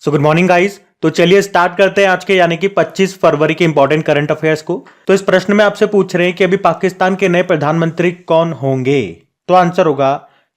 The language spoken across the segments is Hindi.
So good morning guys. तो चलिए स्टार्ट करते हैं आज के यानी कि 25 फरवरी के इंपॉर्टेंट करंट अफेयर्स को। तो इस प्रश्न में आपसे पूछ रहे हैं कि अभी पाकिस्तान के नए प्रधानमंत्री कौन होंगे। तो आंसर होगा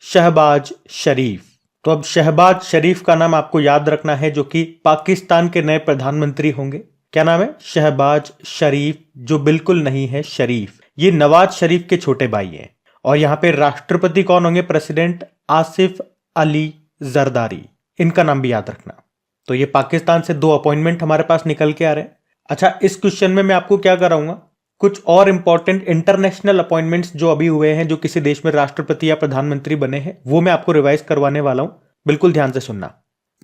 शहबाज शरीफ। तो अब शहबाज शरीफ का नाम आपको याद रखना है जो कि पाकिस्तान के नए प्रधानमंत्री होंगे। क्या नाम है? शहबाज शरीफ, जो बिल्कुल नहीं है शरीफ। ये नवाज शरीफ के छोटे भाई हैं। और यहाँ पे राष्ट्रपति कौन होंगे? प्रेसिडेंट आसिफ अली जरदारी। इनका नाम भी याद रखना। तो ये पाकिस्तान से 2 अपॉइंटमेंट हमारे पास निकल के आ रहे हैं। अच्छा, इस क्वेश्चन में मैं आपको क्या कराऊंगा, कुछ और इंपॉर्टेंट इंटरनेशनल अपॉइंटमेंट्स जो अभी हुए हैं, जो किसी देश में राष्ट्रपति या प्रधानमंत्री बने हैं, वो मैं आपको रिवाइज करवाने वाला हूं। बिल्कुल ध्यान से सुनना।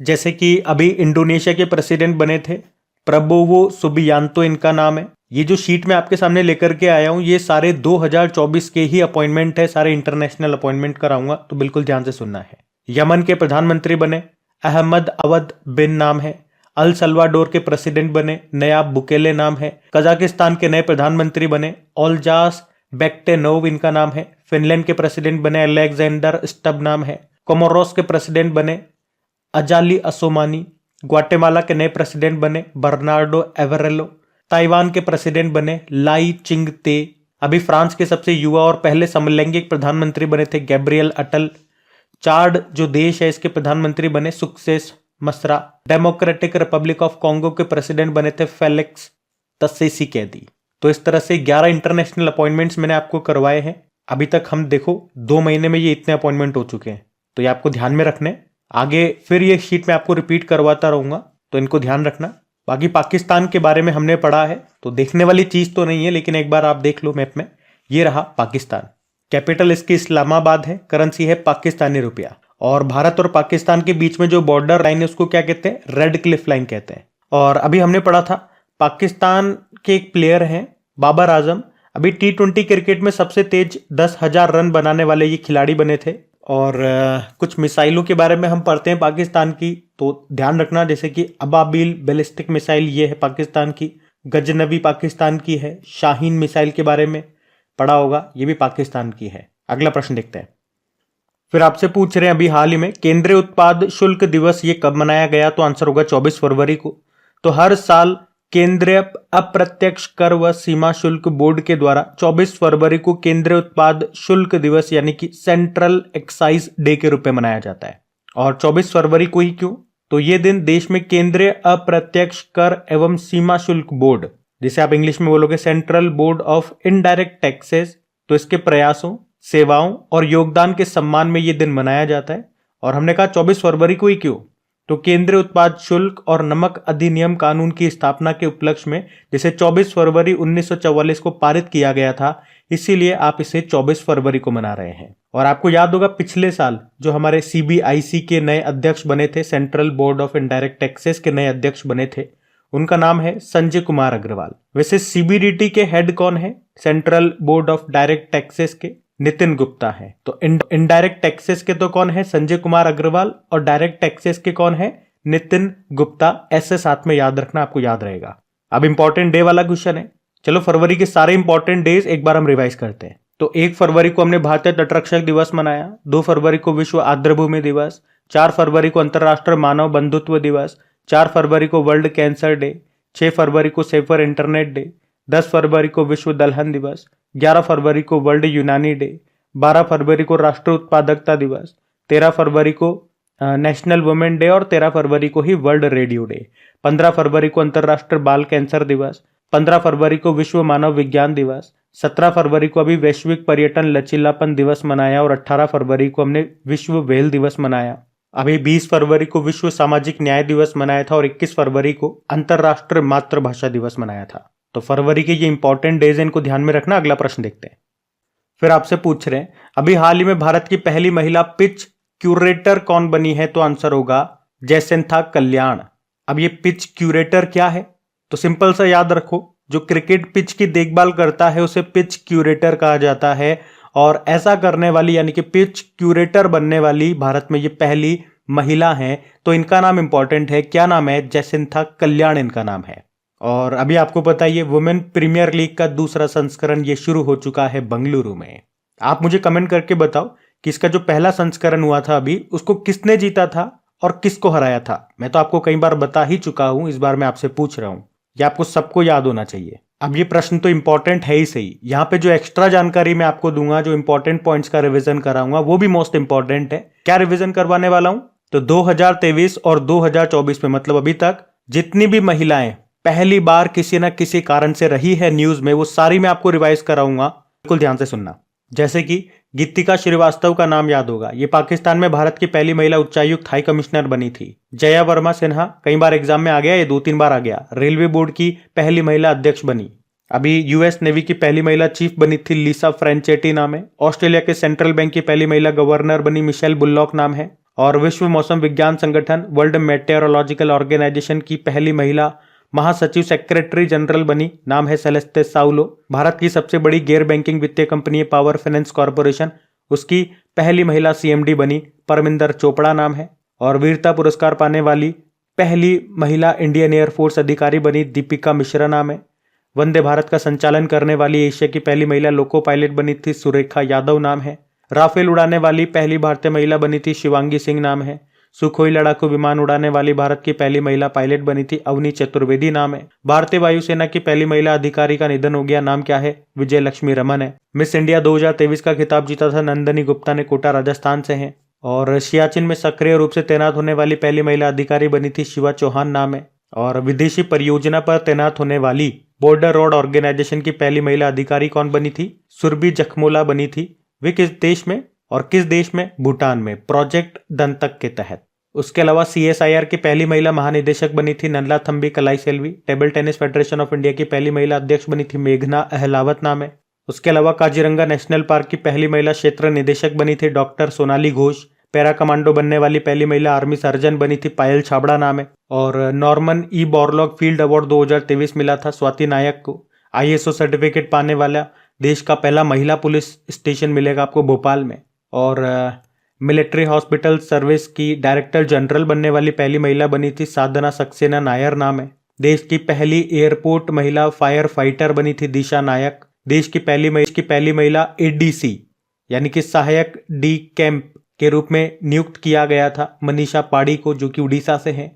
जैसे कि अभी इंडोनेशिया के प्रेसिडेंट बने थे प्रबोवो सुबियांतो, इनका नाम है। ये जो शीट में आपके सामने लेकर के आया हूं, ये सारे 2024 के ही अपॉइंटमेंट है, सारे इंटरनेशनल अपॉइंटमेंट कराऊंगा, तो बिल्कुल ध्यान से सुनना है। यमन के प्रधानमंत्री बने अहमद अवद बिन नाम है। अल सल्वाडोर के प्रेसिडेंट बने नयाब बुकेले नाम है। कजाकिस्तान के नए प्रधानमंत्री बने ओल्जास बेक्टेनोव, इनका नाम है। फिनलैंड के प्रेसिडेंट बने अलेक्जेंडर स्टब नाम है। कोमोरोस के प्रेसिडेंट बने अजाली असोमानी। ग्वाटेमाला के नए प्रेसिडेंट बने बर्नार्डो एवरेलो। ताइवान के प्रेसिडेंट बने लाई चिंगते। अभी फ्रांस के सबसे युवा और पहले समलैंगिक प्रधानमंत्री बने थे गैब्रियल अटल। चाड जो देश है, इसके प्रधानमंत्री बने सुक्सेस मसरा। डेमोक्रेटिक रिपब्लिक ऑफ कॉन्गो के प्रेसिडेंट बने थे फेलिक्स त्सेसिकेदी। तो इस तरह से 11 इंटरनेशनल अपॉइंटमेंट्स मैंने आपको करवाए हैं। अभी तक हम देखो 2 महीने में ये इतने अपॉइंटमेंट हो चुके हैं, तो ये आपको ध्यान में रखने। आगे फिर ये शीट में आपको रिपीट करवाता रहूंगा, तो इनको ध्यान रखना। बाकी पाकिस्तान के बारे में हमने पढ़ा है, तो देखने वाली चीज तो नहीं है, लेकिन एक बार आप देख लो मैप में, ये रहा पाकिस्तान। कैपिटल इसकी इस्लामाबाद है, करेंसी है पाकिस्तानी रुपया। और भारत और पाकिस्तान के बीच में जो बॉर्डर लाइन है उसको क्या कहते हैं? रेड क्लिफ लाइन कहते हैं। और अभी हमने पढ़ा था पाकिस्तान के एक प्लेयर हैं बाबर आजम, अभी T20 क्रिकेट में सबसे तेज 10,000 रन बनाने वाले ये खिलाड़ी बने थे। और कुछ मिसाइलों के बारे में हम पढ़ते हैं पाकिस्तान की, तो ध्यान रखना। जैसे कि अबाबिल बैलिस्टिक मिसाइल ये है पाकिस्तान की, गजनवी पाकिस्तान की है, शाहीन मिसाइल के बारे में पढ़ा होगा, ये भी पाकिस्तान की है। अगला प्रश्न देखते हैं। फिर आपसे पूछ रहे हैं अभी हाल ही में केंद्रीय उत्पाद शुल्क दिवस ये कब मनाया गया? तो आंसर होगा 24 फरवरी को। तो हर साल केंद्रीय अप्रत्यक्ष कर व सीमा शुल्क बोर्ड के द्वारा 24 फरवरी को केंद्रीय उत्पाद शुल्क दिवस यानी कि सेंट्रल एक्साइज डे के रूप में मनाया जाता है। और 24 फरवरी को ही क्यों? तो ये दिन देश में केंद्रीय अप्रत्यक्ष कर एवं सीमा शुल्क बोर्ड, जिसे आप इंग्लिश में बोलोगे central board of indirect taxes, तो इसके प्रयासों, सेवाओं और योगदान के सम्मान में यह दिन मनाया जाता है। और हमने कहा 24 फरवरी को ही क्यों? तो केंद्रीय उत्पाद शुल्क और नमक अधिनियम कानून की स्थापना के उपलक्ष्य में, जिसे 24 फरवरी 1944 को पारित किया गया था, इसीलिए आप इसे 24 फरवरी को मना रहे हैं। और आपको याद होगा पिछले साल जो हमारे CBIC के नए अध्यक्ष बने थे, central board of indirect taxes के नए अध्यक्ष बने थे, उनका नाम है संजय कुमार अग्रवाल। वैसे CBDT के हेड कौन है? Central board of direct taxes के नितिन गुप्ता है। तो इनडायरेक्ट टैक्सेस के तो कौन है? संजय कुमार अग्रवाल। और डायरेक्ट टैक्सेस के कौन है? नितिन गुप्ता। ऐसे साथ में याद रखना, आपको याद रहेगा। अब इंपॉर्टेंट डे वाला क्वेश्चन है। चलो फरवरी के सारे इंपॉर्टेंट डेज एक बार हम रिवाइज करते हैं। तो 1 फरवरी को हमने भारतीय तटरक्षक दिवस मनाया। 2 फरवरी को विश्व आर्द्रभूमि दिवस। 4 फरवरी को अंतर्राष्ट्रीय मानव बंधुत्व दिवस। 4 फरवरी को वर्ल्ड कैंसर डे। 6 फरवरी को सेफर इंटरनेट डे। 10 फरवरी को विश्व दलहन दिवस। 11 फरवरी को वर्ल्ड यूनानी डे। 12 फरवरी को राष्ट्रीय उत्पादकता दिवस। 13 फरवरी को नेशनल वुमेन डे और 13 फरवरी को ही वर्ल्ड रेडियो डे। 15 फरवरी को अंतर्राष्ट्रीय बाल कैंसर दिवस। 15 फरवरी को विश्व मानव विज्ञान दिवस। 17 फरवरी को अभी वैश्विक पर्यटन लचीलापन दिवस मनाया। और 18 फरवरी को हमने विश्व व्हेल दिवस मनाया। अभी 20 फरवरी को विश्व सामाजिक न्याय दिवस मनाया था। और 21 फरवरी को अंतर्राष्ट्रीय मातृभाषा दिवस मनाया था। तो फरवरी के ये इंपॉर्टेंट डेज हैं, इनको ध्यान में रखना। अगला प्रश्न देखते हैं। फिर आपसे पूछ रहे हैं अभी हाल ही में भारत की पहली महिला पिच क्यूरेटर कौन बनी है? तो आंसर होगा जयसिंथा कल्याण। अब ये पिच क्यूरेटर क्या है? तो सिंपल सा याद रखो, जो क्रिकेट पिच की देखभाल करता है उसे पिच क्यूरेटर कहा जाता है। और ऐसा करने वाली यानी कि पिच क्यूरेटर बनने वाली भारत में ये पहली महिला है। तो इनका नाम इंपॉर्टेंट है। क्या नाम है? जयसिंथा कल्याण इनका नाम है। और अभी आपको पता है ये वुमेन प्रीमियर लीग का दूसरा संस्करण ये शुरू हो चुका है बंगलुरु में। आप मुझे कमेंट करके बताओ कि इसका जो पहला संस्करण हुआ था अभी, उसको किसने जीता था और किसको हराया था? मैं तो आपको कई बार बता ही चुका हूं, इस बार मैं आपसे पूछ रहा हूं। ये आपको सबको याद होना चाहिए। अब ये प्रश्न तो इंपॉर्टेंट है ही सही। यहाँ पे जो एक्स्ट्रा जानकारी मैं आपको दूंगा, जो इंपॉर्टेंट पॉइंट्स का रिवीजन कराऊंगा, वो भी मोस्ट इंपॉर्टेंट है। क्या रिवीजन करवाने वाला हूं? तो 2023 और 2024 में, मतलब अभी तक जितनी भी महिलाएं पहली बार किसी न किसी कारण से रही है न्यूज में, वो सारी मैं आपको रिवाइज कराऊंगा। बिल्कुल ध्यान से सुनना। जैसे कि गीतिका श्रीवास्तव का नाम याद होगा, ये पाकिस्तान में भारत की पहली महिला उच्चायुक्त हाई कमिश्नर बनी थी। जया वर्मा सिन्हा, कई बार एग्जाम में आ गया, ये 2-3 बार आ गया, रेलवे बोर्ड की पहली महिला अध्यक्ष बनी। अभी यूएस नेवी की पहली महिला चीफ बनी थी, लिसा फ्रेंचेटी नाम है। ऑस्ट्रेलिया के सेंट्रल बैंक की पहली महिला गवर्नर बनी, मिशेल बुल्लॉक नाम है। और विश्व मौसम विज्ञान संगठन वर्ल्ड मेटेरोलॉजिकल ऑर्गेनाइजेशन की पहली महिला महासचिव सेक्रेटरी जनरल बनी, नाम है सेलेस्टे साउलो। भारत की सबसे बड़ी गैर बैंकिंग वित्तीय कंपनी पावर फाइनेंस कॉर्पोरेशन, उसकी पहली महिला सीएमडी बनी, परमिंदर चोपड़ा नाम है। और वीरता पुरस्कार पाने वाली पहली महिला इंडियन एयरफोर्स अधिकारी बनी, दीपिका मिश्रा नाम है। वंदे भारत का संचालन करने वाली एशिया की पहली महिला लोको पायलट बनी थी, सुरेखा यादव नाम है। राफेल उड़ाने वाली पहली भारतीय महिला बनी थी, शिवांगी सिंह नाम है। सुखोई लड़ाकू विमान उड़ाने वाली भारत की पहली महिला पायलट बनी थी, अवनी चतुर्वेदी नाम है। भारतीय वायुसेना की पहली महिला अधिकारी का निधन हो गया, नाम क्या है? विजय लक्ष्मी रमन है। मिस इंडिया 2023 का खिताब जीता था नंदनी गुप्ता ने, कोटा राजस्थान से है। और सियाचिन में सक्रिय रूप से तैनात होने वाली पहली महिला अधिकारी बनी थी, शिवा चौहान नाम है। और विदेशी परियोजना पर तैनात होने वाली बॉर्डर रोड ऑर्गेनाइजेशन की पहली महिला अधिकारी कौन बनी थी? सुरभि जखमोला बनी थी। वे किस देश में और किस देश में? भूटान में, प्रोजेक्ट दंतक के तहत। उसके अलावा सीएसआईआर की पहली महिला महानिदेशक बनी थी, Nandala Thambi Kalai Selvi. Table tennis federation of India की पहली महिला अध्यक्ष बनी थी, मेघना अहलावत नाम है। उसके अलावा काजीरंगा नेशनल पार्क की पहली महिला क्षेत्र निदेशक बनी थी, doctor Sonali Ghosh. Para commando बनने वाली पहली महिला आर्मी सर्जन बनी थी, पायल छाबड़ा नाम है। और Norman E Borlaug field award 2023 मिला था स्वाति नायक को। आईएसओ सर्टिफिकेट पाने वाला देश का पहला महिला पुलिस स्टेशन मिलेगा आपको भोपाल में। और मिलिट्री हॉस्पिटल सर्विस की डायरेक्टर जनरल बनने वाली पहली महिला बनी थी, साधना सक्सेना नायर नाम है। देश की पहली एयरपोर्ट महिला फायर फाइटर बनी थी, दिशा नायक। देश की पहली महिला एडीसी यानी कि सहायक डी कैंप के रूप में नियुक्त किया गया था, मनीषा पाड़ी को, जो कि उड़ीसा से है।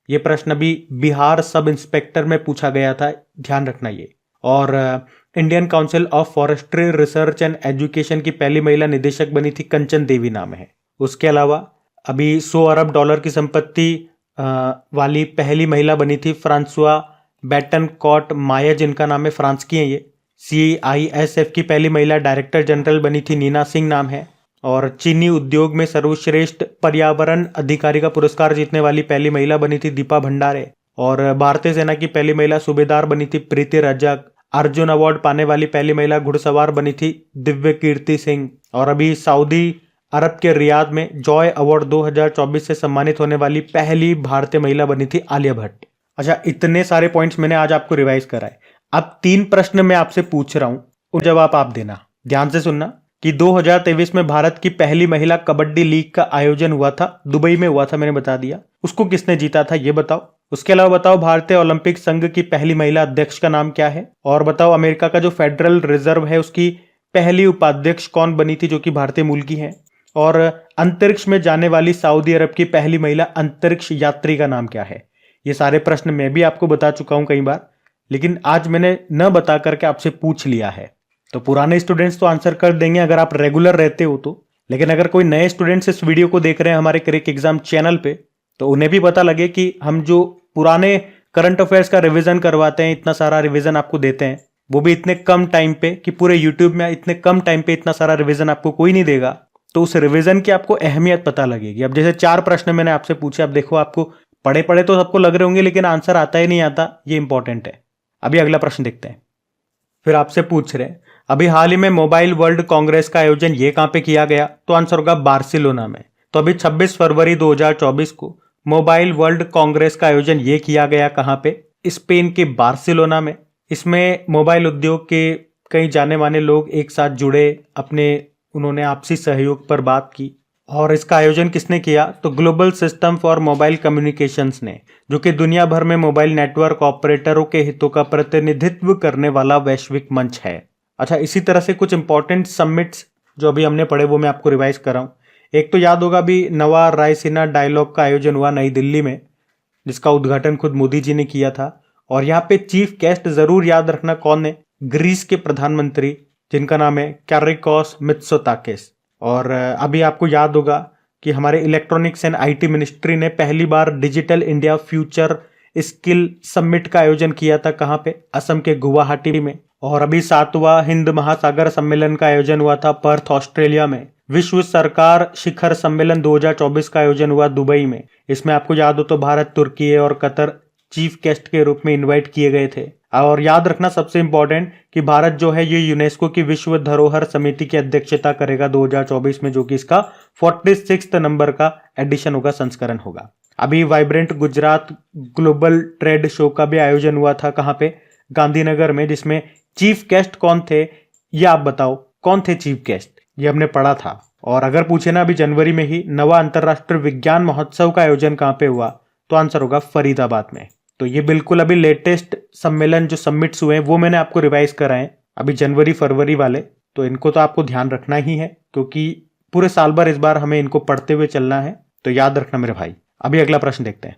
यह प्रश्न अभी बिहार सब इंस्पेक्टर में पूछा गया था, ध्यान रखना ये। और Indian council of forestry research and education की पहली महिला निदेशक बनी थी, कंचन देवी नाम है। उसके अलावा अभी 100 अरब डॉलर की संपत्ति वाली पहली महिला बनी थी, फ्रांसुआ बेटनकॉट माया, जिनका नाम है, फ्रांस की है ये। CISF की पहली महिला डायरेक्टर जनरल बनी थी, नीना सिंह नाम है। और चीनी उद्योग में सर्वश्रेष्ठ पर्यावरण अधिकारी का पुरस्कार जीतने वाली पहली महिला बनी थी, दीपा भंडारे। और भारतीय सेना की पहली महिला सूबेदार बनी थी, प्रीति रजक। अर्जुन अवार्ड पाने वाली पहली महिला घुड़सवार बनी थी, दिव्य कीर्ति सिंह। और अभी सऊदी अरब के रियाद में जॉय अवार्ड 2024 से सम्मानित होने वाली पहली भारतीय महिला बनी थी, आलिया भट्ट। अच्छा, इतने सारे पॉइंट्स मैंने आज आपको रिवाइज कराए। अब 3 प्रश्न मैं आपसे पूछ रहा हूं, उन जवाब आप देना। ध्यान से सुनना कि 2023 में भारत की पहली महिला कबड्डी लीग का आयोजन हुआ था, दुबई में हुआ था, मैंने बता दिया। उसको किसने जीता था ये बताओ। उसके अलावा बताओ भारतीय ओलंपिक संघ की पहली महिला अध्यक्ष का नाम क्या है। और बताओ अमेरिका का जो फेडरल रिजर्व है उसकी पहली उपाध्यक्ष कौन बनी थी, जो कि भारतीय मूल की है। और अंतरिक्ष में जाने वाली सऊदी अरब की पहली महिला अंतरिक्ष यात्री का नाम क्या है। ये सारे प्रश्न मैं भी आपको बता चुका हूं कई बार, लेकिन आज मैंने न बता करके आपसे पूछ लिया है। तो पुराने स्टूडेंट्स तो आंसर कर देंगे अगर आप रेगुलर रहते हो तो, लेकिन अगर कोई नए स्टूडेंट्स इस वीडियो को देख रहे हैं हमारे क्रैक एग्जाम चैनल पे, तो उन्हें भी पता लगे कि हम जो पुराने करंट अफेयर्स का रिवीजन करवाते हैं, इतना सारा रिवीजन आपको देते हैं, वो भी इतने कम टाइम पे, कि पूरे यूट्यूब में इतने कम टाइम पे इतना सारा रिवीजन आपको कोई नहीं देगा। तो उस रिवीजन की आपको अहमियत पता लगेगी। अब जैसे 4 प्रश्न मैंने आपसे पूछे, अब देखो आपको पढ़े पढ़े तो सबको लग रहे होंगे, लेकिन आंसर आता ही नहीं आता, ये इंपॉर्टेंट है। अभी अगला प्रश्न देखते हैं। फिर आपसे पूछ रहे हैं अभी हाल ही में मोबाइल वर्ल्ड कांग्रेस का आयोजन ये कहां पे किया गया, तो आंसर होगा बार्सिलोना में। तो अभी 26 फरवरी 2024 को मोबाइल वर्ल्ड कांग्रेस का आयोजन ये किया गया कहां पे, स्पेन के बार्सिलोना में। इसमें मोबाइल उद्योग के कई जाने माने लोग एक साथ जुड़े, उन्होंने आपसी सहयोग पर बात की। और इसका आयोजन किसने किया, तो global system for mobile communications ने, जो कि दुनिया भर में मोबाइल नेटवर्क ऑपरेटरों के हितों का प्रतिनिधित्व करने वाला वैश्विक मंच है। अच्छा, इसी तरह से कुछ इंपॉर्टेंट समिट्स जो अभी हमने पढ़े वो मैं आपको रिवाइज कर रहा हूं। एक तो याद होगा अभी नवा रायसीना डायलॉग का आयोजन हुआ नई दिल्ली में, जिसका उद्घाटन खुद मोदी जी ने किया था। और यहाँ पे चीफ गेस्ट जरूर याद रखना कौन है, ग्रीस के प्रधानमंत्री जिनका नाम है कैरिकोस मित्सोताकिस। और अभी आपको याद होगा कि हमारे इलेक्ट्रॉनिक्स एंड आईटी मिनिस्ट्री ने पहली बार digital India future skill summit का आयोजन किया था। कहाँ पे? असम के गुवाहाटी में। और अभी 7वां हिंद महासागर सम्मेलन का आयोजन हुआ था पर्थ ऑस्ट्रेलिया में। विश्व सरकार शिखर सम्मेलन 2024 का आयोजन हुआ दुबई में। इसमें आपको याद हो तो भारत, तुर्की और कतर चीफ गेस्ट के रूप में इनवाइट किए गए थे। और याद रखना सबसे इंपॉर्टेंट कि भारत जो है ये यूनेस्को की विश्व धरोहर समिति की अध्यक्षता करेगा 2024 में, जो कि इसका 46 नंबर का एडिशन होगा, संस्करण होगा। अभी vibrant Gujarat global trade show का भी आयोजन हुआ था। कहाँ पे? गांधीनगर में। जिसमें चीफ गेस्ट कौन थे ये आप बताओ, कौन थे चीफ गेस्ट? ये हमने पढ़ा था। और अगर पूछे ना अभी जनवरी में ही नवा अंतरराष्ट्रीय विज्ञान महोत्सव का आयोजन कहाँ पे हुआ, तो आंसर होगा फरीदाबाद में। तो ये बिल्कुल अभी लेटेस्ट सम्मेलन जो समिट्स हुए हैं वो मैंने आपको रिवाइज कराए अभी जनवरी फरवरी वाले, तो इनको तो आपको ध्यान रखना ही है क्योंकि पूरे साल भर इस बार हमें इनको पढ़ते हुए चलना है, तो याद रखना मेरे भाई। अभी अगला प्रश्न देखते हैं।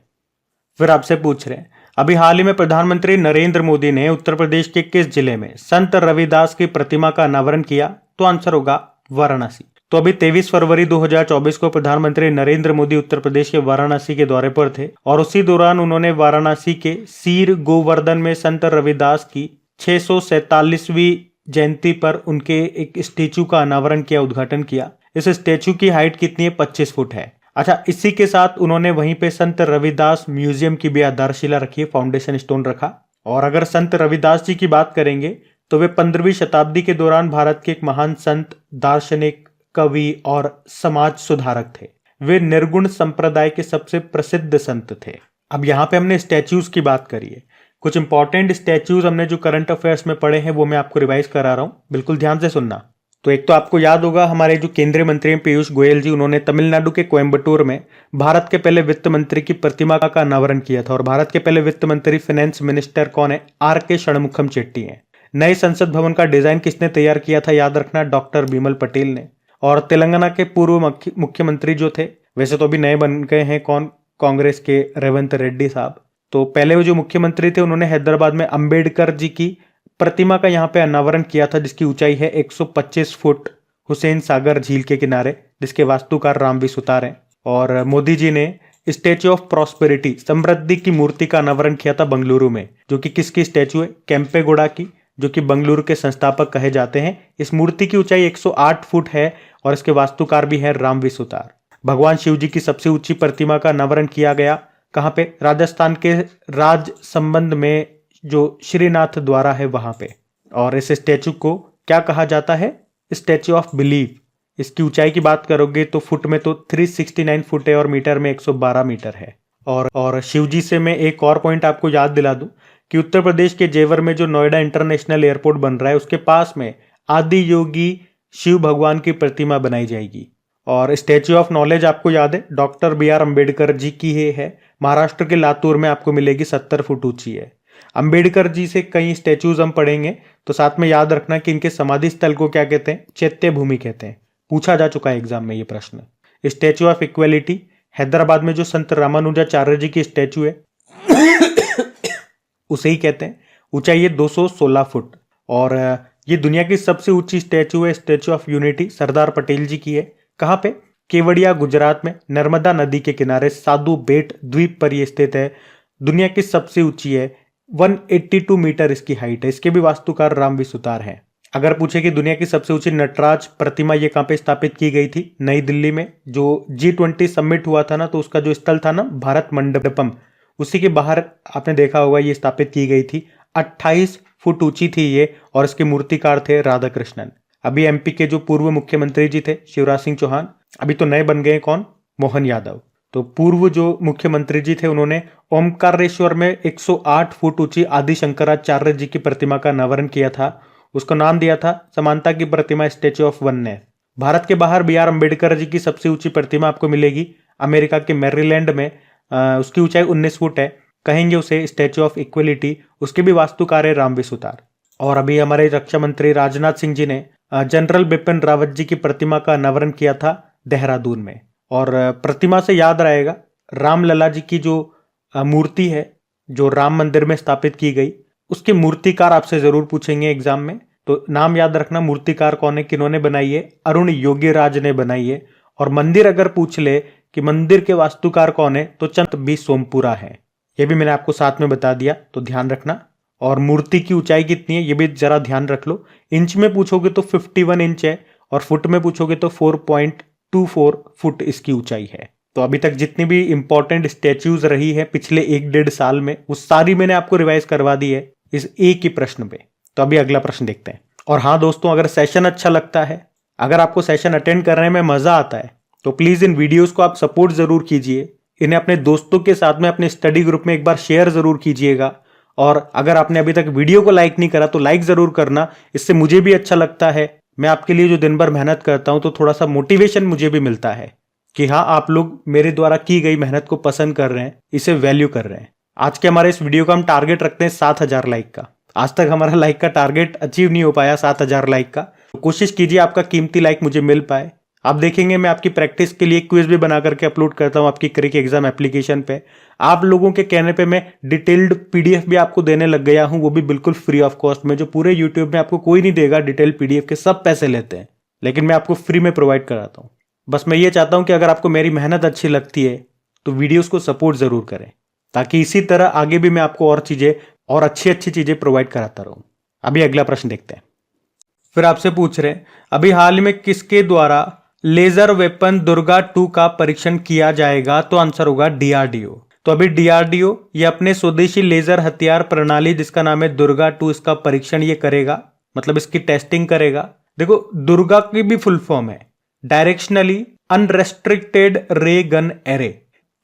फिर आपसे पूछ रहे हैं, अभी हाल ही में प्रधानमंत्री नरेंद्र मोदी ने उत्तर प्रदेश के किस जिले में संत रविदास की प्रतिमा का अनावरण किया, तो आंसर होगा वाराणसी। तो अभी 23 फरवरी 2024 को प्रधानमंत्री नरेंद्र मोदी उत्तर प्रदेश के वाराणसी के दौरे पर थे और उसी दौरान उन्होंने वाराणसी के सीर गोवर्धन में संत रविदास की 647वीं जयंती पर उनके एक स्टेचू का अनावरण किया, उद्घाटन किया। इस स्टेचू की हाइट कितनी है? 25 फुट है। अच्छा, इसी के साथ उन्होंने वहीं पे संत रविदास म्यूजियम की भी आधारशिला रखी है, फाउंडेशन स्टोन रखा। और अगर संत रविदास जी की बात करेंगे तो वे 15वीं शताब्दी के दौरान भारत के एक महान संत, दार्शनिक, कवि और समाज सुधारक थे। वे निर्गुण संप्रदाय के सबसे प्रसिद्ध संत थे। अब यहाँ पे हमने स्टैच्यूज की बात करी है। कुछ इंपॉर्टेंट स्टैच्यूज हमने जो करंट अफेयर्स में पढ़े हैं वो मैं आपको रिवाइज करा रहा हूँ, बिल्कुल ध्यान से सुनना। तो एक तो आपको याद होगा हमारे जो केंद्रीय मंत्री हैं पीयूष गोयल जी, उन्होंने तमिलनाडु के कोयम्बटूर में भारत के पहले वित्त मंत्री की प्रतिमा का अनावरण किया था। और भारत के पहले वित्त मंत्री फाइनेंस मिनिस्टर कौन है? आर.के. षणमुखम चेट्टी हैं। नए संसद भवन का डिजाइन किसने तैयार किया था? याद रखना, डॉक्टर बिमल पटेल ने। और तेलंगाना के पूर्व मुख्यमंत्री जो थे, वैसे तो अभी नए बन गए हैं, कौन? कांग्रेस के रेवंत रेड्डी साहब। तो पहले वो जो मुख्यमंत्री थे उन्होंने हैदराबाद में अंबेडकर जी की प्रतिमा का यहाँ पे अनावरण किया था, जिसकी ऊंचाई है 125 फुट, हुसैन सागर झील के किनारे, जिसके वास्तुकार रामवी सुतार हैं। और मोदी जी ने स्टैच्यू ऑफ प्रॉस्पेरिटी, समृद्धि की मूर्ति का अनावरण किया था बंगलुरु में, जो कि किसकी स्टैच्यू है? केम्पेगौड़ा की, जो कि बंगलुरु के संस्थापक कहे जाते हैं। इस मूर्ति की ऊंचाई 108 फुट है और इसके वास्तुकार भी है रामवी सुतार। भगवान शिव जी की सबसे ऊंची प्रतिमा का अनावरण किया गया कहाँ पे? राजस्थान के राजसमंद में, जो श्रीनाथ द्वारा है वहां पे। और इस स्टैचू को क्या कहा जाता है? Statue of belief. इसकी ऊंचाई की बात करोगे तो फुट में तो 369 फुट है और मीटर में 112 मीटर है। और शिव जी से मैं एक और पॉइंट आपको याद दिला दूं कि उत्तर प्रदेश के जेवर में जो नोएडा इंटरनेशनल एयरपोर्ट बन रहा है उसके पास में आदि योगी शिव भगवान की प्रतिमा बनाई जाएगी। और स्टैच्यू ऑफ नॉलेज आपको याद है, doctor B are Ambedkar ji की है महाराष्ट्र के लातूर में, आपको मिलेगी, 70 फुट ऊंची है। अंबेडकर जी से कई स्टैच्यूज हम पढ़ेंगे, तो साथ में याद रखना कि इनके समाधि स्थल को क्या कहते हैं? चैत्य भूमि कहते हैं। पूछा जा चुका है एग्जाम में ये प्रश्न। स्टैच्यू ऑफ इक्वेलिटी हैदराबाद में जो संत रामानुजाचार्य जी की स्टैच्यू है उसे ही कहते हैं। ऊंचाई है 216 फुट। और ये दुनिया की सबसे ऊंची स्टैच्यू है, statue of unity, Sardar Patel जी की है। कहाँ पे? केवड़िया गुजरात में, नर्मदा नदी के किनारे साधु बेट द्वीप पर यह स्थित है। दुनिया की सबसे ऊंची है, 182 मीटर इसकी हाइट है। इसके भी वास्तुकार रामवी सुतार हैं। अगर पूछे कि दुनिया की सबसे ऊंची नटराज प्रतिमा ये कहाँ पे स्थापित की गई थी? नई दिल्ली में। जो G20 समिट हुआ था ना, तो उसका जो स्थल था ना, भारत मंडपम, उसी के बाहर आपने देखा होगा ये स्थापित की गई थी। 28 फुट ऊंची थी ये और इसके मूर्तिकार थे राधा कृष्णन। अभी एमपी के जो पूर्व मुख्यमंत्री जी थे शिवराज सिंह चौहान, अभी तो नए बन गए, कौन? मोहन यादव। तो पूर्व जो मुख्यमंत्री जी थे उन्होंने ओमकारेश्वर में 108 फुट ऊंची आदि शंकराचार्य जी की प्रतिमा का अनावरण किया था। उसको नाम दिया था समानता की प्रतिमा, स्टैच्यू ऑफ वननेस। भारत के बाहर बी आर अम्बेडकर जी की सबसे ऊंची प्रतिमा आपको मिलेगी अमेरिका के मैरीलैंड में। उसकी ऊंचाई 19 फुट है, कहेंगे उसे स्टैच्यू ऑफ इक्वलिटी। उसके भी वास्तुकार है रामवी सुतार। और अभी हमारे रक्षा मंत्री राजनाथ सिंह जी ने जनरल बिपिन रावत जी की प्रतिमा का अनावरण किया था देहरादून में। और प्रतिमा से याद रहेगा, रामलला जी की जो मूर्ति है जो राम मंदिर में स्थापित की गई, उसके मूर्तिकार आपसे जरूर पूछेंगे एग्जाम में। तो नाम याद रखना, मूर्तिकार कौन है, किन्होंने बनाई है, अरुण योगीराज ने बनाई है। और मंदिर अगर पूछ ले कि मंदिर के वास्तुकार कौन है, तो चंद बी सोमपुरा है। ये भी मैंने आपको साथ में बता दिया, तो ध्यान रखना। और मूर्ति की ऊंचाई कितनी है ये भी जरा ध्यान रख लो। इंच में पूछोगे तो 51 इंच है, और फुट में पूछोगे तो 4.24 फुट इसकी ऊंचाई है। तो अभी तक जितनी भी इंपॉर्टेंट स्टैच्यूज रही है पिछले 1-1.5 साल में, वो सारी मैंने आपको रिवाइज करवा दी है इस एक ही प्रश्न पे। तो अभी अगला प्रश्न देखते हैं। और हाँ दोस्तों, अगर सेशन अच्छा लगता है, अगर आपको सेशन अटेंड करने में मजा आता है, तो प्लीज इन वीडियोस को आप सपोर्ट जरूर कीजिए। इन्हें अपने दोस्तों के साथ में अपने स्टडी ग्रुप में एक बार शेयर जरूर कीजिएगा। और अगर आपने अभी तक वीडियो को लाइक नहीं करा तो लाइक जरूर करना, इससे मुझे भी अच्छा लगता है। मैं आपके लिए जो दिन भर मेहनत करता हूं, तो थोड़ा सा मोटिवेशन मुझे भी मिलता है कि हाँ, आप लोग मेरे द्वारा की गई मेहनत को पसंद कर रहे हैं, इसे वैल्यू कर रहे हैं। आज के हमारे इस वीडियो का हम टारगेट रखते हैं 7,000 लाइक का। आज तक हमारा लाइक का टारगेट अचीव नहीं हो पाया 7,000 लाइक का। तो कोशिश कीजिए आपका कीमती लाइक मुझे मिल पाए। आप देखेंगे मैं आपकी प्रैक्टिस के लिए क्विज भी बना करके अपलोड करता हूं आपकी क्रिक एग्जाम एप्लीकेशन पे। आप लोगों के कहने पे मैं डिटेल्ड पीडीएफ भी आपको देने लग गया हूं, वो भी बिल्कुल फ्री ऑफ कॉस्ट में, जो पूरे यूट्यूब में आपको कोई नहीं देगा। डिटेल्ड पीडीएफ के सब पैसे लेते हैं, लेकिन मैं आपको फ्री में प्रोवाइड कराता हूं। बस मैं ये चाहता हूं कि अगर आपको मेरी मेहनत अच्छी लगती है तो वीडियोस को सपोर्ट जरूर करें, ताकि इसी तरह आगे भी मैं आपको और चीजें और अच्छी अच्छी चीजें प्रोवाइड कराता रहूं। अभी अगला प्रश्न देखते हैं। फिर आपसे पूछ रहे हैं, अभी हाल में किसके द्वारा लेजर वेपन दुर्गा 2 का परीक्षण किया जाएगा? तो आंसर होगा डीआरडीओ। तो अभी डीआरडीओ ये अपने स्वदेशी लेजर हथियार प्रणाली जिसका नाम है दुर्गा 2, इसका परीक्षण ये करेगा, मतलब इसकी टेस्टिंग करेगा। देखो, दुर्गा की भी फुल फॉर्म है डायरेक्शनली अनरेस्ट्रिक्टेड रे गन एरे।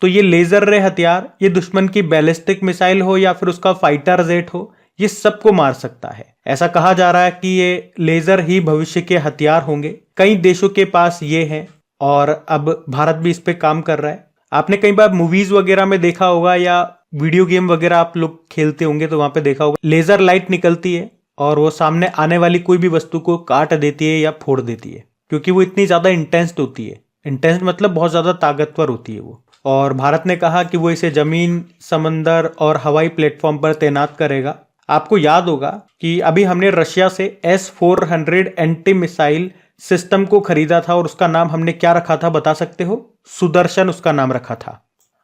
तो ये लेजर रे हथियार, ये दुश्मन की बैलिस्टिक मिसाइल हो या फिर उसका फाइटर जेट हो, ये सबको मार सकता है। ऐसा कहा जा रहा है कि ये लेजर ही भविष्य के हथियार होंगे। कई देशों के पास ये हैं और अब भारत भी इस पे काम कर रहा है। आपने कई बार मूवीज वगैरह में देखा होगा या वीडियो गेम वगैरह आप लोग खेलते होंगे तो वहां पे देखा होगा, लेजर लाइट निकलती है और वो सामने आने वाली कोई भी वस्तु को काट देती है या फोड़ देती है, क्योंकि वो इतनी ज्यादा इंटेंस होती है। इंटेंस मतलब बहुत ज्यादा ताकतवर होती है वो। और भारत ने कहा कि वो इसे जमीन, समंदर और हवाई प्लेटफॉर्म पर तैनात करेगा। आपको याद होगा कि अभी हमने रशिया से S-400 एंटी मिसाइल सिस्टम को खरीदा था और उसका नाम हमने क्या रखा था, बता सकते हो? सुदर्शन उसका नाम रखा था।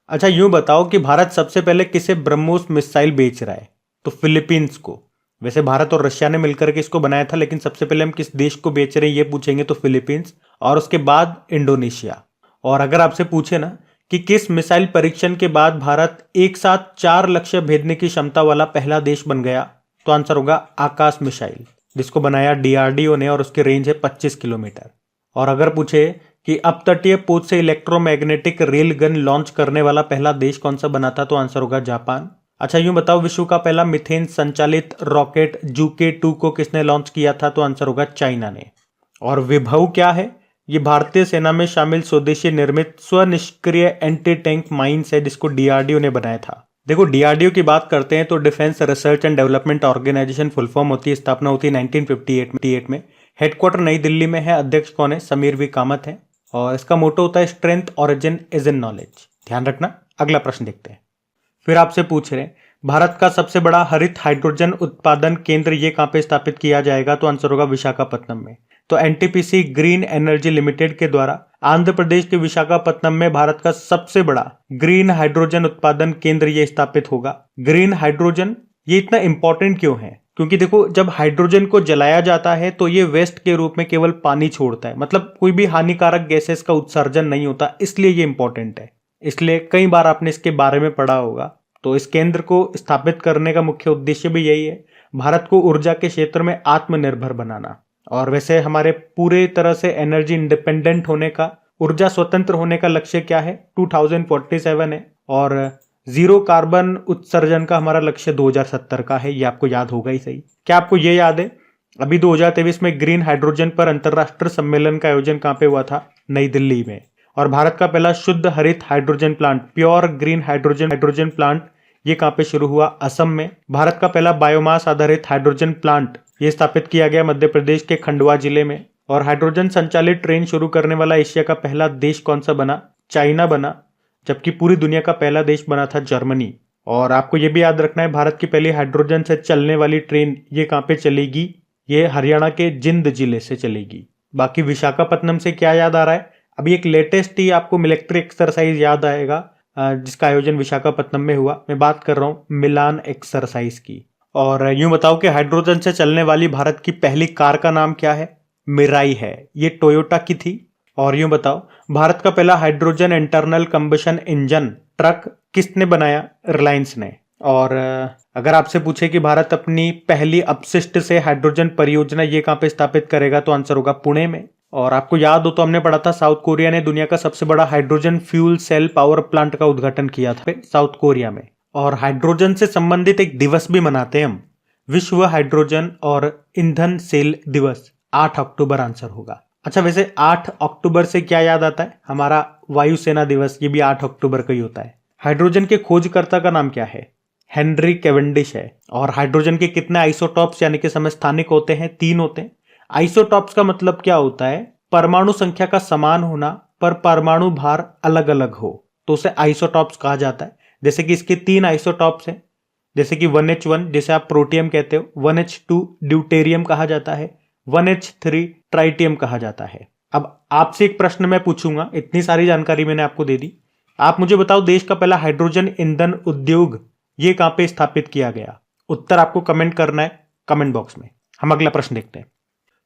अच्छा, यूं बताओ कि भारत सबसे पहले किसे ब्रह्मोस मिसाइल बेच रहा है? तो फिलीपींस को। वैसे भारत और रशिया ने मिलकर के इसको बनाया था, लेकिन सबसे पहले हम किस देश को बेच रहे हैं ये पूछेंगे तो फिलीपींस, और उसके बाद इंडोनेशिया। और अगर आपसे पूछे ना कि किस मिसाइल परीक्षण के बाद भारत एक साथ 4 लक्ष्य भेदने की क्षमता वाला पहला देश बन गया, तो आंसर होगा आकाश मिसाइल, जिसको बनाया डीआरडीओ ने और उसकी रेंज है 25 किलोमीटर। और अगर पूछे कि अपतटीय पोत से इलेक्ट्रोमैग्नेटिक रेल गन लॉन्च करने वाला पहला देश कौन सा बना था, तो आंसर होगा जापान। अच्छा, यूं बताओ विश्व का पहला मिथेन संचालित रॉकेट जूके 2 को किसने लॉन्च किया था? तो आंसर होगा चाइना ने। और विभव क्या है? ये भारतीय सेना में शामिल स्वदेशी निर्मित स्वनिष्क्रिय एंटी टैंक माइंस है, जिसको डीआरडीओ ने बनाया था। देखो, डीआरडीओ की बात करते हैं तो defence research and development organisation full form होती है। स्थापना होती है 1958 में। हेडक्वार्टर नई दिल्ली में है। अध्यक्ष कौन है? समीर वी कामत है। और इसका मोटो होता है strength origin is in knowledge. ध्यान रखना। अगला प्रश्न देखते हैं। फिर आपसे पूछ रहे हैं, भारत का सबसे बड़ा हरित हाइड्रोजन उत्पादन केंद्र ये कहां पे स्थापित किया जाएगा? तो आंसर होगा विशाखापत्तनम में। तो एनटीपीसी ग्रीन एनर्जी लिमिटेड के द्वारा आंध्र प्रदेश के विशाखापत्तनम में भारत का सबसे बड़ा ग्रीन हाइड्रोजन उत्पादन केंद्र ये स्थापित होगा। ग्रीन हाइड्रोजन ये इतना इंपॉर्टेंट क्यों है? क्योंकि देखो, जब हाइड्रोजन को जलाया जाता है तो ये वेस्ट के रूप में केवल पानी छोड़ता है, मतलब कोई भी हानिकारक गैसेस का उत्सर्जन नहीं होता, इसलिए ये इंपॉर्टेंट है। इसलिए कई बार आपने इसके बारे में पढ़ा होगा। तो इस केंद्र को स्थापित करने का मुख्य उद्देश्य भी यही है, भारत को ऊर्जा के क्षेत्र में आत्मनिर्भर बनाना। और वैसे हमारे पूरे तरह से एनर्जी इंडिपेंडेंट होने का, ऊर्जा स्वतंत्र होने का लक्ष्य क्या है? 2047 है। और जीरो कार्बन उत्सर्जन का हमारा लक्ष्य 2070 का है। ये आपको याद होगा ही सही। क्या आपको ये याद है अभी 2023 में ग्रीन हाइड्रोजन पर अंतरराष्ट्रीय सम्मेलन का आयोजन कहां पे हुआ था? नई दिल्ली में। और भारत का पहला शुद्ध हरित hydrogen plant, pure green hydrogen plant, ये कहां पे शुरू हुआ? असम में। भारत का पहला बायोमास आधारित हाइड्रोजन प्लांट ये स्थापित किया गया मध्य प्रदेश के खंडवा जिले में। और हाइड्रोजन संचालित ट्रेन शुरू करने वाला एशिया का पहला देश कौन सा बना? चाइना बना, जबकि पूरी दुनिया का पहला देश बना था जर्मनी। और आपको ये भी याद रखना है, भारत की पहली हाइड्रोजन से चलने वाली ट्रेन ये कहाँ पे चलेगी? ये हरियाणा के जिंद जिले से चलेगी। बाकी विशाखापत्तनम से क्या याद आ रहा है? अभी एक लेटेस्ट ही आपको मिलिट्री एक्सरसाइज याद आएगा जिसका आयोजन विशाखापत्तनम में हुआ। मैं बात कर रहा हूँ मिलान एक्सरसाइज की। और यूं बताओ कि हाइड्रोजन से चलने वाली भारत की पहली कार का नाम क्या है? मिराई है, ये टोयोटा की थी। और यूं बताओ, भारत का पहला hydrogen internal combustion engine truck किसने बनाया? रिलायंस ने। और अगर आपसे पूछे कि भारत अपनी पहली अपशिष्ट से हाइड्रोजन परियोजना ये कहाँ पे स्थापित करेगा, तो आंसर होगा पुणे में। और आपको याद हो तो हमने पढ़ा था साउथ कोरिया ने दुनिया का सबसे बड़ा hydrogen fuel cell power plant का उद्घाटन किया था साउथ कोरिया में। और हाइड्रोजन से संबंधित एक दिवस भी मनाते हैं हम, विश्व हाइड्रोजन और ईंधन सेल दिवस। 8 अक्टूबर आंसर होगा। अच्छा, वैसे 8 अक्टूबर से क्या याद आता है? हमारा वायुसेना दिवस, ये भी 8 अक्टूबर का ही होता है। हाइड्रोजन के खोजकर्ता का नाम क्या है? हेनरी कैवेंडिश है। और हाइड्रोजन के कितने आइसोटॉप्स यानी कि समस्थानिक होते हैं? 3 होते हैं। आइसोटॉप्स का मतलब क्या होता है? परमाणु संख्या का समान होना पर परमाणु भार अलग अलग हो, तो उसे आइसोटॉप्स कहा जाता है। जैसे कि इसके 3 आइसोटॉप्स हैं, जैसे कि 1H1 जिसे आप प्रोटियम कहते हो, 1H2 ड्यूटेरियम कहा जाता है, 1H3 ट्राइटियम कहा जाता है। अब आपसे एक प्रश्न मैं पूछूंगा, इतनी सारी जानकारी मैंने आपको दे दी, आप मुझे बताओ देश का पहला हाइड्रोजन ईंधन उद्योग ये कहां पे स्थापित किया गया? उत्तर आपको कमेंट करना है कमेंट बॉक्स में। हम अगला प्रश्न देखते हैं।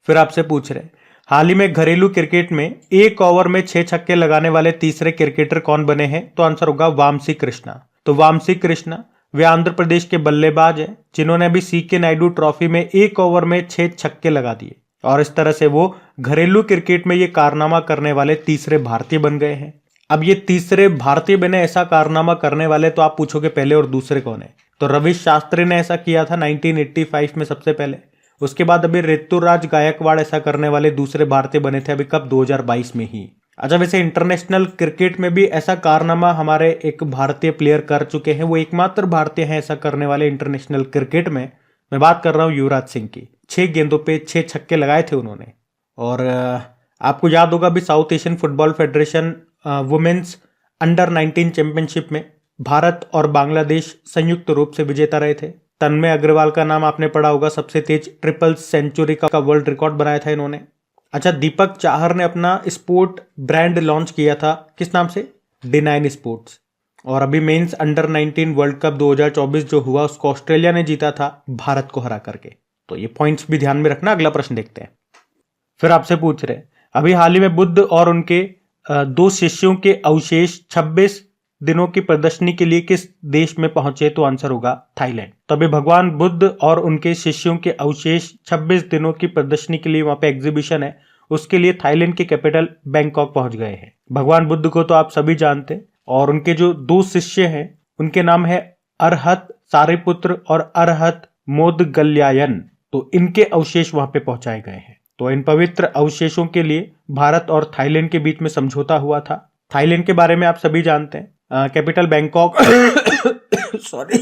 फिर आपसे पूछ रहे हैं, हाल ही में घरेलू क्रिकेट में एक ओवर में 6 छक्के लगाने वाले तीसरे क्रिकेटर कौन बने हैं? तो आंसर होगा वामसी कृष्णा। तो वामसी कृष्णा वे आंध्र प्रदेश के बल्लेबाज हैं जिन्होंने अभी सीके नायडू ट्रॉफी में एक ओवर में 6 छक्के लगा दिए, और इस तरह से वो घरेलू क्रिकेट में ये कारनामा करने वाले तीसरे भारतीय बन गए हैं। अब ये तीसरे भारतीय बने ऐसा कारनामा करने वाले, तो आप पूछोगे पहले और दूसरे कौन है? तो रवि शास्त्री ने ऐसा किया था 1985 में सबसे पहले। उसके बाद अभी ऋतुराज गायकवाड़ ऐसा करने वाले दूसरे भारतीय बने थे, अभी कब? 2022 में ही। अच्छा, वैसे इंटरनेशनल क्रिकेट में भी ऐसा कारनामा हमारे एक भारतीय प्लेयर कर चुके हैं, वो एकमात्र भारतीय हैं ऐसा करने वाले इंटरनेशनल क्रिकेट में। मैं बात कर रहा हूँ युवराज सिंह की। 6 गेंदों पे 6 छक्के लगाए थे उन्होंने। और आपको याद होगा भी South Asian football federation women's under 19 championship में भारत और बांग्लादेश संयुक्त रूप से विजेता रहे थे। तन्मय अग्रवाल का नाम आपने पढ़ा होगा, सबसे तेज ट्रिपल सेंचुरी का वर्ल्ड रिकॉर्ड बनाया था इन्होंने। अच्छा, दीपक चाहर ने अपना स्पोर्ट ब्रांड लॉन्च किया था, किस नाम से? D9 sports. और अभी मेंस अंडर 19 वर्ल्ड कप 2024 जो हुआ उसको ऑस्ट्रेलिया ने जीता था भारत को हरा करके। तो ये पॉइंट्स भी ध्यान में रखना। अगला प्रश्न देखते हैं। फिर आपसे पूछ रहे, अभी हाल ही में बुद्ध और उनके 2 शिष्यों के अवशेष 26 दिनों की प्रदर्शनी के लिए किस देश में पहुंचे? तो आंसर होगा थाईलैंड। तभी भगवान बुद्ध और उनके शिष्यों के अवशेष 26 दिनों की प्रदर्शनी के लिए वहां पे एग्जीबिशन है, उसके लिए थाईलैंड की कैपिटल बैंकॉक पहुंच गए हैं। भगवान बुद्ध को तो आप सभी जानते हैं, और उनके जो 2 शिष्य हैं उनके नाम है अरहत सारिपुत्र और अरहत मोदगल्यायन। तो इनके अवशेष वहां पे पहुंचाए गए हैं। तो इन पवित्र अवशेषों के लिए भारत और थाईलैंड के बीच में समझौता हुआ था। थाईलैंड के बारे में आप सभी जानते हैं, capital Bangkok sorry,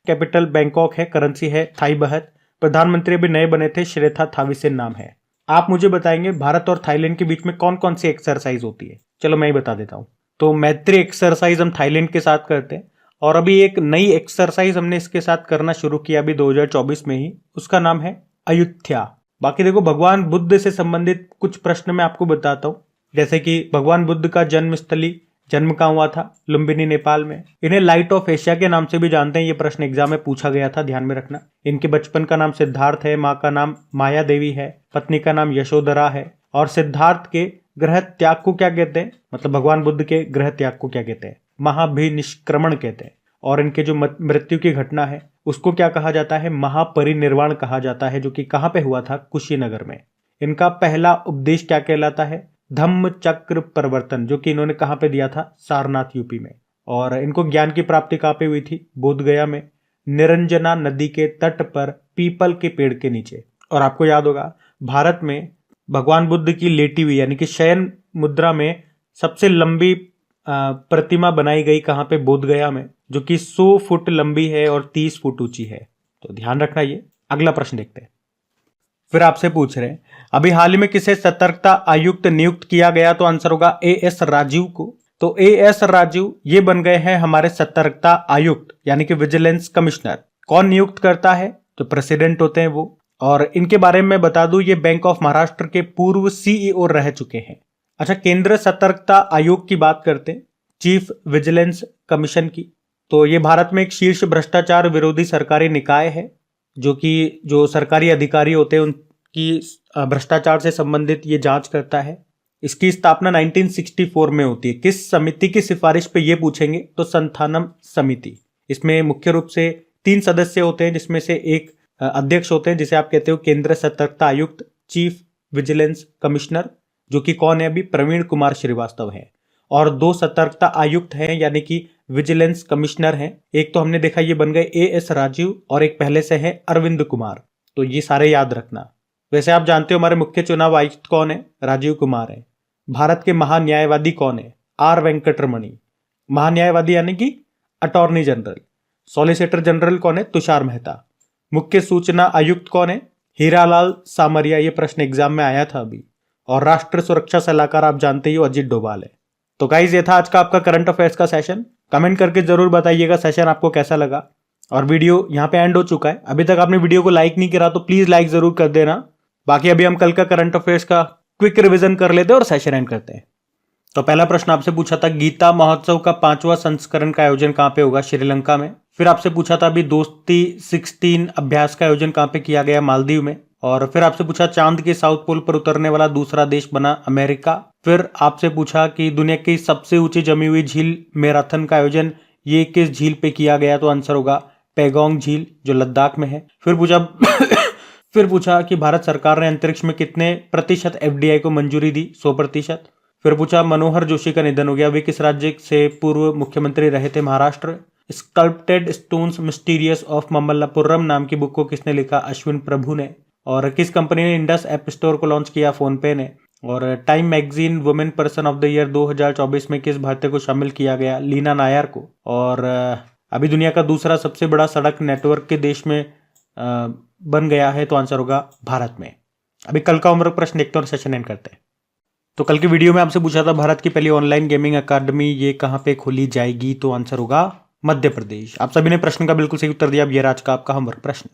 capital Bangkok है, करेंसी है थाई बहत। प्रधानमंत्री अभी नए बने थे, श्रेथा थाविसेन नाम है। आप मुझे बताएंगे भारत और थाईलैंड के बीच में कौन कौन सी एक्सरसाइज होती है? चलो मैं ही बता देता हूं। तो मैत्री एक्सरसाइज हम थाईलैंड के साथ करते हैं, और अभी एक नई एक्सरसाइज हमने इसके साथ करना शुरू किया अभी 2024 में ही, उसका नाम है अयुध्या। बाकी देखो, भगवान बुद्ध से संबंधित कुछ प्रश्न मैं आपको बताता हूं, जैसे कि भगवान बुद्ध का जन्म कहाँ हुआ था? लुम्बिनी नेपाल में। इन्हें लाइट ऑफ एशिया के नाम से भी जानते हैं, ये प्रश्न एग्जाम में पूछा गया था, ध्यान में रखना। इनके बचपन का नाम सिद्धार्थ है, माँ का नाम माया देवी है, पत्नी का नाम यशोधरा है। और सिद्धार्थ के ग्रह त्याग को क्या कहते हैं? मतलब भगवान बुद्ध के ग्रह त्याग को क्या कहते हैं? महाभिनिष्क्रमण कहते हैं। और इनके जो मृत्यु की घटना है उसको क्या कहा जाता है? महापरिनिर्वाण कहा जाता है, जो कि कहाँ पे हुआ था? कुशीनगर में। इनका पहला उपदेश क्या कहलाता है? धम्म चक्र प्रवर्तन, जो कि इन्होंने कहां पे दिया था? सारनाथ यूपी में। और इनको ज्ञान की प्राप्ति कहां पे हुई थी? बोधगया में, निरंजना नदी के तट पर पीपल के पेड़ के नीचे। और आपको याद होगा भारत में भगवान बुद्ध की लेटी हुई यानी कि शयन मुद्रा में सबसे लंबी प्रतिमा बनाई गई कहां पे? बोधगया में, जो कि 100 फुट लंबी है और 30 फुट ऊंची है। तो ध्यान रखना ये। अगला प्रश्न देखते हैं। फिर आपसे पूछ रहे हैं अभी हाल ही में किसे सतर्कता आयुक्त नियुक्त किया गया, तो आंसर होगा एएस राजीव को। तो एएस राजीव ये बन गए हैं हमारे सतर्कता आयुक्त यानी कि विजिलेंस कमिश्नर। कौन नियुक्त करता है? तो प्रेसिडेंट होते हैं वो। और इनके बारे में बता दूं, ये बैंक ऑफ महाराष्ट्र के पूर्व सीईओ रह चुके हैं। अच्छा, केंद्र सतर्कता आयोग की बात करते हैं, चीफ विजिलेंस कमीशन की। तो ये भारत में एक शीर्ष भ्रष्टाचार विरोधी सरकारी निकाय है जो सरकारी अधिकारी होते हैं उनकी भ्रष्टाचार से संबंधित ये जांच करता है। इसकी स्थापना 1964 में होती है। किस समिति की सिफारिश पे ये पूछेंगे, तो संथानम समिति। इसमें मुख्य रूप से 3 सदस्य होते हैं, जिसमें से एक अध्यक्ष होते हैं जिसे आप कहते हो केंद्र सतर्कता आयुक्त, चीफ विजिलेंस कमिश्नर, जो कि कौन है अभी, प्रवीण कुमार श्रीवास्तव है। और 2 सतर्कता आयुक्त हैं यानी कि विजिलेंस कमिश्नर हैं। एक तो हमने देखा ये बन गए एएस राजीव और एक पहले से है अरविंद कुमार। तो ये सारे याद रखना। वैसे आप जानते हो हमारे मुख्य चुनाव आयुक्त कौन है? राजीव कुमार है। भारत के महान्यायवादी कौन है? आर वेंकटरमणि। महान्यायवादी यानी कि अटॉर्नी जनरल। सॉलिसिटर जनरल कौन है? तुषार मेहता। मुख्य सूचना आयुक्त कौन है? हीरालाल सामरिया। ये प्रश्न एग्जाम में आया था अभी। और राष्ट्र सुरक्षा सलाहकार आप जानते ही हो, अजित डोभाल है। तो गाइस, ये था आज का आपका करंट अफेयर्स का सेशन। कमेंट करके जरूर बताइएगा सेशन आपको कैसा लगा। और वीडियो यहाँ पे एंड हो चुका है। अभी तक आपने वीडियो को लाइक नहीं करा तो प्लीज लाइक जरूर कर देना। बाकी अभी हम कल का करंट अफेयर्स का क्विक रिवीजन कर लेते हैं और सेशन एंड करते हैं। तो पहला प्रश्न आपसे पूछा था, गीता महोत्सव का 5वां संस्करण का आयोजन कहां पे होगा? श्रीलंका में। फिर आपसे पूछा था अभी दोस्ती 16 अभ्यास का आयोजन कहां पे किया गया? मालदीव में। और फिर आपसे पूछा चांद के साउथ पोल पर उतरने वाला दूसरा देश बना अमेरिका। फिर आपसे पूछा कि दुनिया की सबसे ऊंची जमी हुई झील मैराथन का आयोजन ये किस झील पे किया गया? तो आंसर होगा पैगोंग झील, जो लद्दाख में है। फिर पूछा कि भारत सरकार ने अंतरिक्ष में कितने प्रतिशत एफडीआई को मंजूरी दी? 100%। फिर पूछा मनोहर जोशी का निधन हो गया, वे किस राज्य से पूर्व मुख्यमंत्री रहे थे? Maharashtra. Sculpted stones mysterious of Mamallapuram नाम की बुक को किसने लिखा? अश्विन प्रभु ने। और किस कंपनी ने इंडस ऐप स्टोर को लॉन्च किया? फोन पे ने। और time magazine women person of the year 2024 में किस भारतीय को शामिल किया गया? लीना नायर को। और अभी दुनिया का दूसरा सबसे बड़ा सड़क नेटवर्क के देश में बन गया है? तो आंसर होगा भारत में। अभी कल का होमवर्क प्रश्न देखते हैं और सेशन एंड करते हैं। तो कल की वीडियो में आपसे पूछा था भारत की पहली ऑनलाइन गेमिंग अकादमी ये कहां पे खोली जाएगी? तो आंसर होगा मध्य प्रदेश। आप सभी ने प्रश्न का बिल्कुल सही उत्तर दिया। अब ये आज का आपका होमवर्क प्रश्न।